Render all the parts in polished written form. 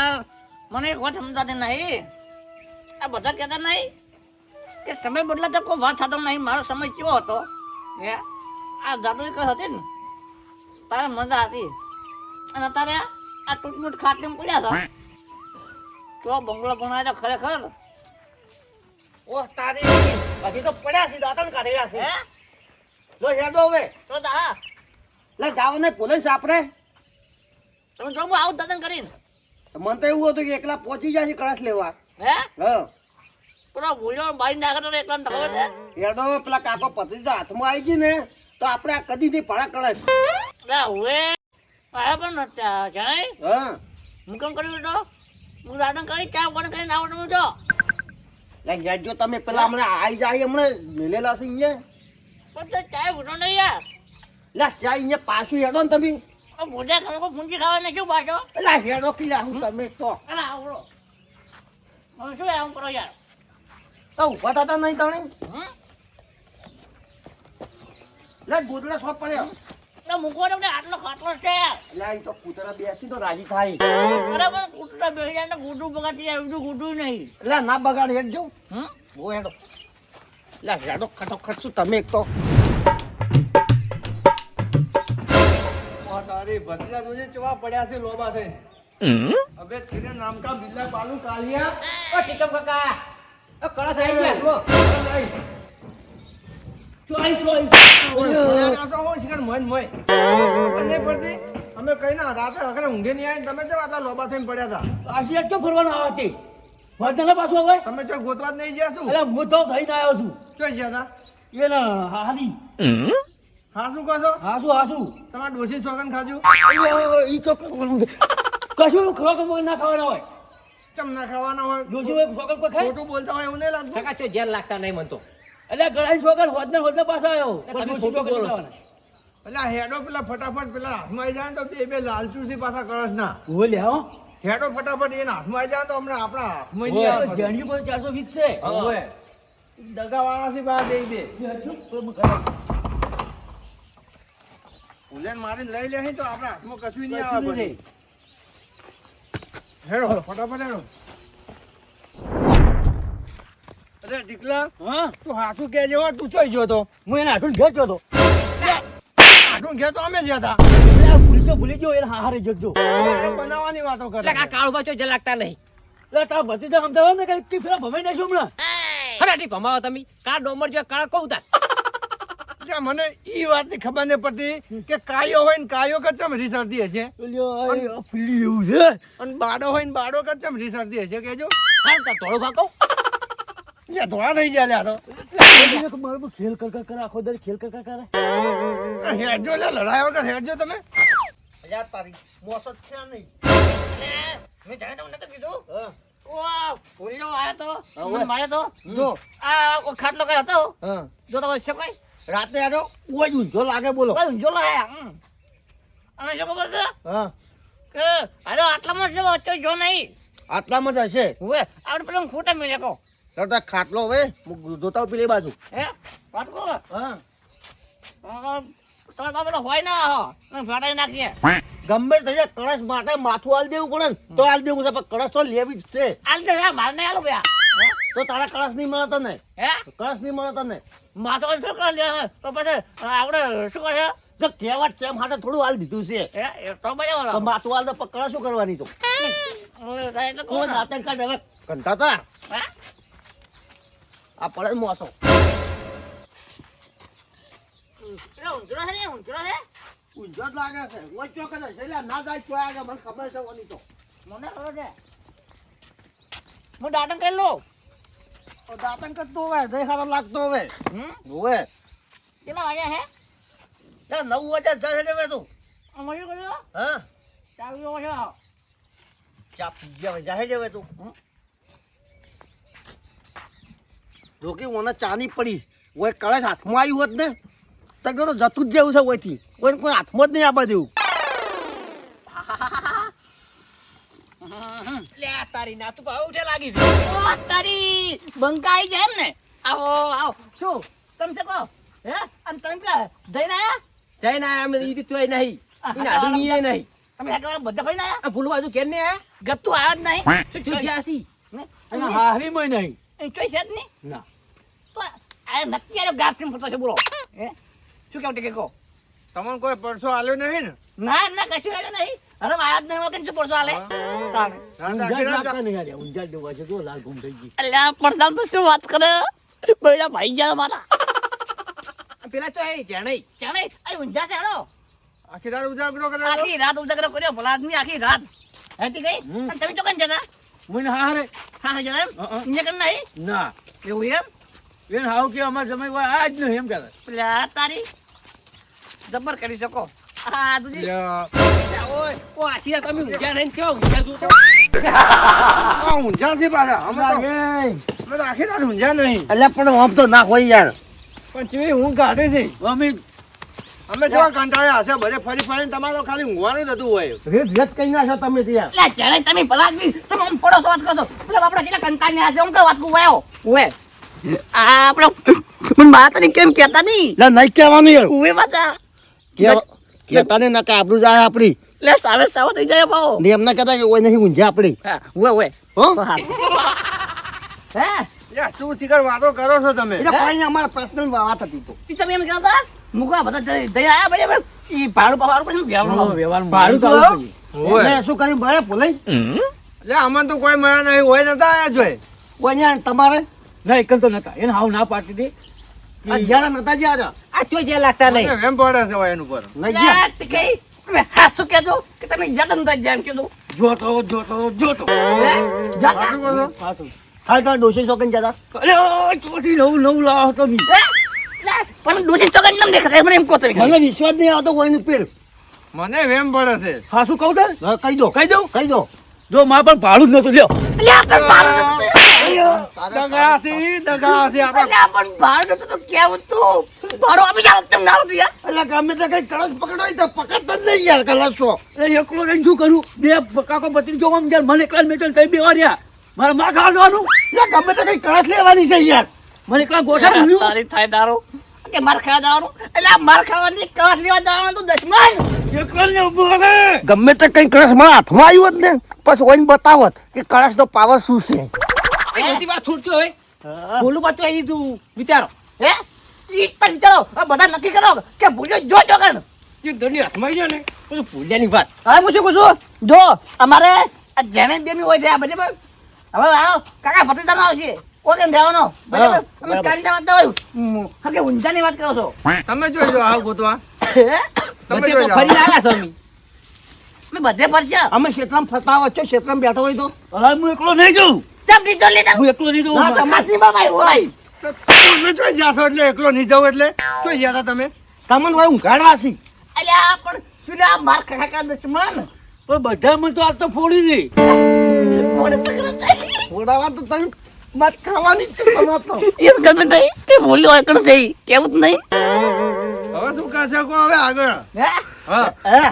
યાર મને એક વાત સમજાતી નહીં. આ બધા કહેતા નહીં કે સમય બદલાતા કોઈ વાત થતો નહીં. મારો સમય કેવો હતો હે આ જાદુઈ કઈ હતી ને તારે મજા હતી અને અત્યારે આ ટૂટમૂટ ખાટલી પડ્યા છે તો બંગલો બનાવ્યો ખરેખર. ઓહ તારી હજી તો પડ્યા છે દાંતણ કાઢ્યા છે હે લો હેડો હવે તો દા લે જાવ ને પોલીસ આપરે તમે જો હું આવું દર્શન કરીને મને તો એવું હતું કે એકલા પહોંચી જાય છે કળશ લેવા. હે હા પેલો ભૂલ્યો બાઈ નાખે તો એટલા ને ખબર છે. હેડો પેલા કાકો પત્રી હાથમાં આવી ગઈ ને તો આપણે આ કદી થી ભાડા કળશ. લે હવે આ પણ જણાય હા હું કેમ કર્યું તો હું દાદા કરી ચા વગર કરીને આવવાનું જો લે હેડજો તમે પેલા હમણાં આવી જાય હમણાં મેલેલા છે અહીંયા. પણ તો ચા ઉઠો નહીં યાર. લે ચા અહીંયા પાછું હેડો ને તમે. મોઢા ખબર પૂંજી ખાવા ને શું પાછો લે હેડો કિલા હું તમે તો અલા આવડો મને શું આમ કરો યાર. તો ઉભા થતા નહીં તણે હમ લે ગોદડા સોપ પડ્યો. તો મૂકવાનો ને આટલો ખાટલો છે યાર. લે એ તો કૂતરા બેસી તો રાજી થાય. બરાબર કૂતરા બેસી જાય ને ગુડું બગાડી જાય એવું ગુડું નહીં. લે ના બગાડ હેડજો. હમ ઓ હેડો લે હેડો ખટોખટ શું તમે એક તો તારી ભત્રીજા જોજે ચવા પડ્યા છે લોબા થઈને. હવે તેરે નામ કા બિલ્લા બાલુ કાલિયા ઓ ટીકમ કાકા ઓ કળશ આવી ગયા લો ચોઈ ચોઈ આસો હો શિકર મન મય અને પડતી અમે કઈ ના રાતે અગર ઊંઘે નહીં આવી તમે જો આટલા લોબા થઈને પડ્યા હતા. આશી એક તો ફરવાનો આવતી વધને પાછો હવે તમે જો ગોતવા જ નહીં ગયા શું એટલે હું તો થઈને આવ્યો છું ચોઈ ગયા એને હારી હતા હા શું કહો છો હાસુ તમારા ડોસી સોગન ખાજુ ઈ તો કશું ખોરાક ના ખાવાના હોય ચમ ના ખાવાના હોય ડોસી હોય છોકર કોઈ ખાય ખોટું બોલતા હોય એવું નહીં લાગતું. કાકા તો જેલ લાગતા નહીં મન તો. એટલે ગળાઈ છોકર વધને પાછો આવ્યો તમે ડોશી ખોટું છોકર બોલો છો. ખાવાના. એટલે હેડો પેલા ફટાફટ પેલા હાથમાં આવી જાય ને તો બે લાલચુ છે પાછા કળશ ના ઓવે લે હો હેડો ફટાફટ એના હાથમાં આવી જાય તો હમણાં આપણા હાથમાં નહીં આવે પાછું. જેણ્યું પર 420 છે ઓવે. દગાવાળા છે બા બે ઉલેન મારીને લઈ લે તો આપણા હાથમાં કશું નહીં આવે પછી. હેડો ફટાફટ હેડો. અરે ટીકલા હા તું હાસુ કહેજે હો તું ચોઈ ગયો તો હું એને આઠું ઘેર ગયો તો આટલું ઘેર તો અમે ગયા હતા. ભૂલી ગયો એને હારે જગજો અરે બનાવવાની વાતો કરે કાળુબા ચો જેલ લાગતા નહીં. એટલે તારા ભત્રીજા સમજાવો ને કે પેલા ભમાઈ નાખ્યો હમણાં હરાટી ભમાવો તમે કા ડોમર જો કાળા કહું તા. એટલે મને ઈ વાતની ખબર નહીં પડતી કે કાયો હોય ને કાયો કચમ રીસરતી હશે ફૂલી એવું છે અને બાડો હોય ને બાડો કચમ રીસરતી હશે કેજો. હા તા તોડો ભાગો. લે ધોળા થઈ ગયા લ્યા તો મારું ખેલ કર આખો દર ખેલ કર કરે હેડજો લે લડાઈ વગર હેડજો તમે. યાર તારી મોસત છે નહીં. મેં જાણે તમને નતું કીધું. હા ઓ ભૂલ્યો આયો તો હવે. મને માર્યો તો જો આ ખાટલો કઈ હતો હા જો તમે છે કોઈ રાતે આજો ઓય ઊંઝો લાગે બોલો. કોઈ ઊંઝો લાયા. અને શું ખબર છે હા કે અરે આટલામાં જ વચ્ચે જો નહીં આટલામાં જ હશે. હવે આપણે પેલા ખોટા મેળ્યા કહો તો ખાટલો હવે હું જોતા પેલી બાજુ. હે વાત કહો હા તમારા બાપા હોય ના હો ફાટાઈ નાખીએ. ગમે તે જાય કળશ માટે માથું આલ દેવું પડે ને તો આલ દેવું છે પણ કળશ તો લેવી જ છે. આલ દે માર નહીં આલો ભયા. તો તારા કળશ નહીં મળે તને. હે કળશ નહીં મળે તને માથો શું કરે લે તો પછી આપણે શું કરે તો કહેવત છે એમ હાટે થોડું હાલ દીધું છે. હે એ તો બજાવો તો માથું હાલ દે પણ કળશ શું કરવાની તો એટલે કોઈ કોણ રાતે કાઢ હવે કંટા તા હે આ પડે મોસો. પેલો ઊંધળો છે ને ઊંધળો છે ઊંઝો જ લાગે છે ઓય ચોક જ છે લે ના જાય ચોય આગળ મને ખબર છે ઓની તો. મને ખબર છે હું દાટન કરી લઉં. તો દાતન કરતો હવે દેખાતો લાગતો હવે હોવે કેટલા વાગ્યા હે તે 9 વાગે જશે દેવે તું. અમારી કર્યો હા ચાવી એવો છે ચા પી ગયા હવે જાહે દેવે તું. જોકે ઓને ચા ની પડી ઓય કળશ હાથમાં આવ્યું હોત ને તો તો જતું જ જેવું છે ઓયથી ઓય કોઈ હાથમાં જ નહીં આપવા દેવું. લે તારી ના તું ભાવ ઉઠે લાગી છે ઓ તારી બંકાઈ જાય એમ ને આવો આવો શું તમે છે કહો હે અને તમે પેલા જઈને આયા જઈને અમે ઈ તો નહીં ઈ નાડું નહીં નહીં તમે આ બધા ફરીને આયા આ ભૂલવા તું કેમ ને આયા ગત્તુ આવ્યો જ નહીં શું થયું જ્યાંસી ને? અને હારી મય નહીં એ ચોઈ છે જ નહીં ના તો આ નક્કી આનો ગાફ કેમ ફરતો છે બોલો હે શું કેવું ટેકે કહો તમને કોઈ પરસો આલ્યો નહીં ને ના ના કશું આવ્યો નહીં અરે આયા જ નહીં વગર શું પડશો હાલે તાણે આખી રાત ઊંઝા નહીં આલ્યા ઊંઝા દેવા છે તો લાલ ગુમ થઈ ગઈ અલ્યા પડદામ તો શું વાત કરે બૈડા ભાઈ ગયા મારા પેલા ચો એ જેણે ચાણે આ ઊંઝા છે હેડો આખી રાત ઉજાગરો કરે આખી રાત ઉજાગરો કર્યો ભલા આદમી આખી રાત હેતી ગઈ અને તમે તો કન જતા મને હારે હા હા જતા એમ કન નહીં ના એવું એમ બેન હાવ કે અમાર સમય હોય આજ નહીં એમ કહેતા પેલા તારી જબર કરી શકો આ દુજી ઓય ઓ આશિયા તમે ઊંઝા નહીં કેવો ઊંઝા જોતો ઊંઝા છે પાછા અમે તો આખી રાત ઊંઝા નહીં એટલે પણ આમ તો ના હોય યાર પણ ચીવી ઊંઘ કાઢે છે અમે અમે શું કંટાળ્યા હશે બધે ફરી ફરીને તમારે તો ખાલી ઊંઘવાનું જ હતું હોય રેત રેત કઈ ના છો તમે ત્યાં એટલે ચાણે તમે ભલા આદમી તમે આમ પડો છો વાત કરો છો પેલા બાપડા જેટલા કંટાળને આ છે હું કઈ વાત કું વાયો ઓએ આ આપણો મને વાત નહીં કેમ કહેતા નહીં એટલે નહીં કહેવાનું યાર ઓએ બાતા કહેતા ને નકા આબરૂ જાય આપડી લે સાવે સાવો થઈ જાય ભાવ ને એમ ના કહેતા કે કોઈ નહીં ઊંઝા આપડી હા ઓએ ઓએ હો હે યા શું શિખર વાતો કરો છો તમે એટલે કોઈ નહીં અમારા પર્સનલ વાત હતી તો ઈ તમે એમ કહેતા મુકા બધા દયા આયા બરાબર ઈ ભાડું પવાડું પછી વ્યવહાર વ્યવહારમાં ભાડું તો ભાડું હોય એટલે શું કર્યું ભલે ભૂલાઈ એટલે અમને તો કોઈ મળ્યા નહીં હોય નતા આયા જોઈ કોઈ નહીં તમારે ના એકલ તો નતા એને હાવ ના પાડતી હતી આ જ્યારે નતા જ્યાં આ ચો જે લાગતા નહીં મને વેમ પડે છે હોય એનું પર નહીં ગયા લે કઈ તમે હાસુ કહેજો કે તમે જગન દા જેમ કીધું જોતો જાતા સાચું કહો છો? પાછું હાલ તમે ડોસી શોકન જતા અરે ચોથી નવું લાવો તો બી લે પણ દોષી ચોગન નમ દેખાય મને એમ કહો તમે મને વિશ્વાસ નહીં આવતો કોઈનું પેર મને વેમ પડે છે હા શું કહું તને હા, કહી દો કહી દઉં કહી દો જો માં પણ ભાડું જ નતું લ્યો લે આપણે ભાડું દગાથી દગાથી આપણે લે પણ ભાડું તો કેવું તું ભાડું આપી જાવ તેમ ના આવતું યાર એટલે ગમે તે કઈ કળશ પકડો હોય તો પકડતો જ નહીં યાર કલશો એ એકલો રહીને શું કરું બે કાકો પતિ જો આમ જ્યારે મને એકલા મેં તો કઈ બે વાર્યા મારે માં ખાવાનું એટલે ગમે તે કઈ કળશ લેવાની છે યાર મને એકલા ગોઠા તારી થાય દારૂ કે માર ખાવા દાવાનું એટલે આ માર ખાવાની કાઠ લેવા દાવાનું તો દશમન એકલા ને ઉભો કરે ગમે તે કઈ કળશ મારા હાથમાં આવ્યું જ ને પછી ઓઈને બતાવત કે કળશ નો પાવર શું છે એ બધી વાત છોડજો હવે બોલું પાછું અહીં તું વિચારો હે ઈ પણ વિચારો આ બધા નક્કી કરો કે ભૂલ્યો જો ચોગન એક ધણી હાથમાં આવી જાય ને પછી ભૂલ્યાની વાત હવે હું શું કહું છું જો અમારે આ જેને બેમી હોય છે આ બરાબર હવે આવો કાકા ભત્રીજાનો આવશે ઓકે રહેવાનો બરાબર અમે બરાબર. કાલની વાત ના હોય હા કે ઊંઝાની વાત કરો છો તમે જોઈ લો આવ ગોતવા હે? તમે વચ્ચે જોઈ તો જાઓ. ફરી આવ્યા છો અમે અમે બધે ફરશે અમે ક્ષેત્રમાં ફરતા હોય છો ક્ષેત્રમાં બેઠો હોય તો હવે હું એકલો નહીં જઉં ચમ દીધો લીધો હું એકલો નહીં ના, જઉં હાથની બાબા હોય તમે જોઈ જાશો એટલે એકલો નહીં જાવ એટલે જોઈ ગયા હતા તમે તમને હોય ઊંઘાડવા છી અલ્યા પણ શું લે આ માર કાકા દુશ્મન પણ બધા મને તો આજ તો ફોડી દે મોડે તકરા થાય ઓડાવા તો તમે મત ખાવાની જ છે તમારે તો એ ગમે તે કે ભૂલ્યો હોય કણ જઈ કેવું જ નહીં હવે શું કહે છે કો હવે આગળ હે હા હે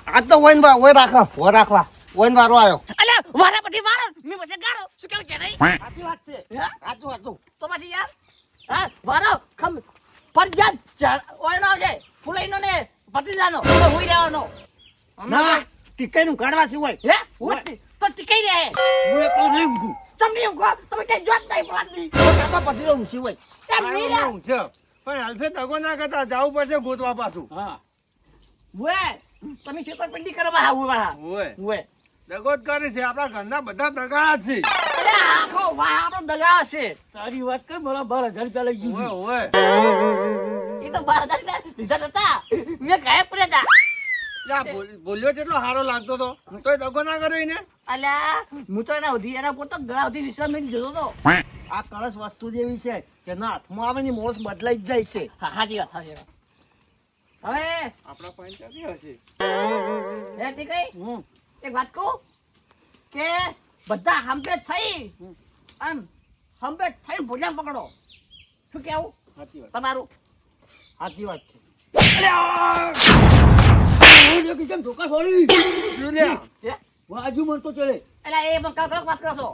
આ તો ઓય રાખો હો રાખવા ઓઈન વારો આવ્યો અલ્યા વારા પછી વારા મે પછી ગારો શું કેવું કે નહીં સાચી વાત છે હે? સાચું સાચું તો પછી યાર હા વારો ખમ ફરજિયાત ઓય નો આવજે ફૂલાઈનો ને ભત્રીજાનો તો હુઈ રહેવાનો ના ટીકાઈ નું કાઢવા સી હોય હે ઉઠ તો ટીકાઈ રહે હું એકલો નહીં ઊંઘું તમને હું કહો તમે કઈ જોત નહીં પ્લાનની કાકા પતિનો ઊંચી હોય એમ નહીં લે ઊંઘ છે પણ અલ્ફે દગો ના કરતા જવું પડશે ગોતવા પાછું હા વે તમે છેતર પંડી કરવા આવું વાહ હોય વે દગો જ કરે છે આપણા ઘરના બધા દગાડા જ છે અલે આખો વાહ આપણો દગા છે તારી વાત કર મારા 12,000 રૂપિયા લઈ હોય ગયું હોય એ તો 12,000 રૂપિયા લીધા હતા મેં ગાયબ પડ્યા હતા યા બોલ્યો જેટલો સારો લાગતો તો તોય દગો ના કર્યો એને અલ્યા હું તો એના સુધી એના પોતો ગળા સુધી વિશ્વાસ મેળવી જતો હતો આ કળશ વસ્તુ જેવી છે કે ના હાથમાં આવે ને મોસ બદલાઈ જ જાય છે હા સાચી વાત હવે આપણા પાંચ હશે હે ઠીક એક વાત કહું કે બધા હંપે થઈ અને હંપે થઈ ભોજન પકડો શું કેવું સાચી વાત તમારું સાચી વાત છે કેમ ધોકા છોડી જુલિયા હે? વાજુ મન તો ચલે એટલે એ પણ કડક વાત કરો છો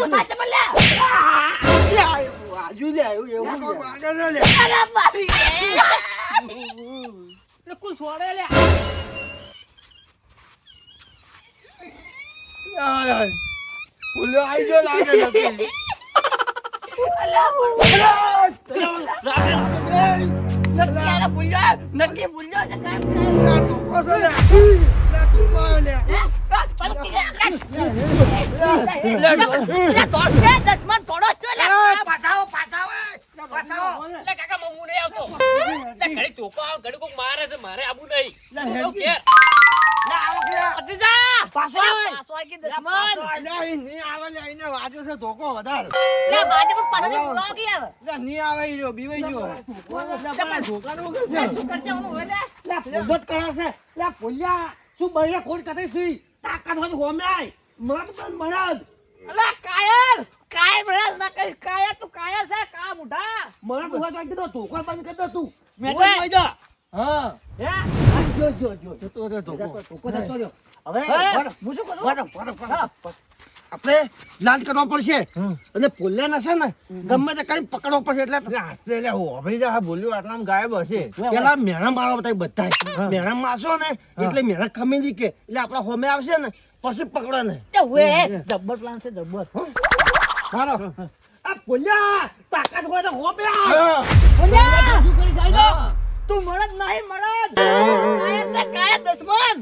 પાછા બોલ્યા આજુ લે આવ્યું એવું આગળ લે અરે મારી એટલે કોઈ છોડે લે ભૂલ્યો આઈ ગયો લાગે નથી. નક્કી ભૂલ્યો છે કામ લા ધોકો છે લે. લા ધોકો લે. નહીં આવે લે, એને વાગ્યો છે ધોકો વધારે. લે, નહીં આવે ઈ રહ્યો, બીવાઈ ગયો. ધોકાનું શું કરશે? ભગત કરે છે લે ભૂલ્યા શું બૈરા ખોટ કરે છે તાકાત હોય તો હોમે આય મરદ પણ મરદ મરદ હોય તો કીધું ધોકો બંધ કરી દો તું હા. હે જો જો જો જતો રહે ધોકો. ધોકો જતો રહ્યો હવે હે? હું શું કરું આપણે લાંચ કરવા પડશે અને ભૂલ્યા નશે ને ગમે તે કઈ પકડવો પડશે એટલે લે, હાસ્ય લે, હું હોભળી જા, ભૂલ્યું આટલામાં ગાયબ હશે. પેલા મેણા મારવા બધા મેણા મારશો ને એટલે મેણા ખમી દી કે એટલે આપડા હોમે આવશે ને પછી પકડો ને જબ્બર પ્લાન છે જબ્બર મારો આ ભૂલ્યા તાકાત હોય તો હોમે આવ શું કરી જાય તો? તું મળદ નહીં મળદ કાયા દુશ્મન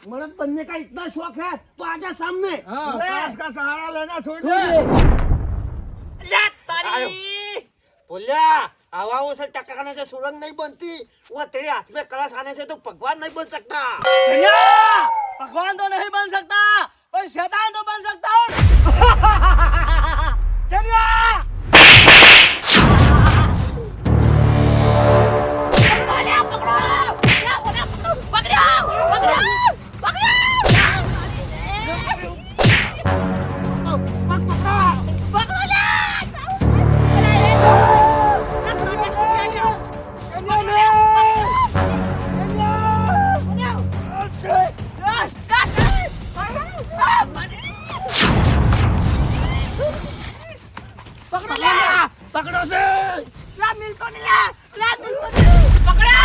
मर्द बनने का इतना शौक है तो आजा सामने હા, કાસ કા સહારા લેના છોડ દે. बोलिया हवाओं से टकराने से सुरंग नहीं बनती वो तेरे हाथ में कलश आने से तो भगवान नहीं बन सकता भगवान तो नहीं बन सकता पर शैतान तो बन सकता हूँ चलिए पकड़ो से मिलतो नहीं पकड़ो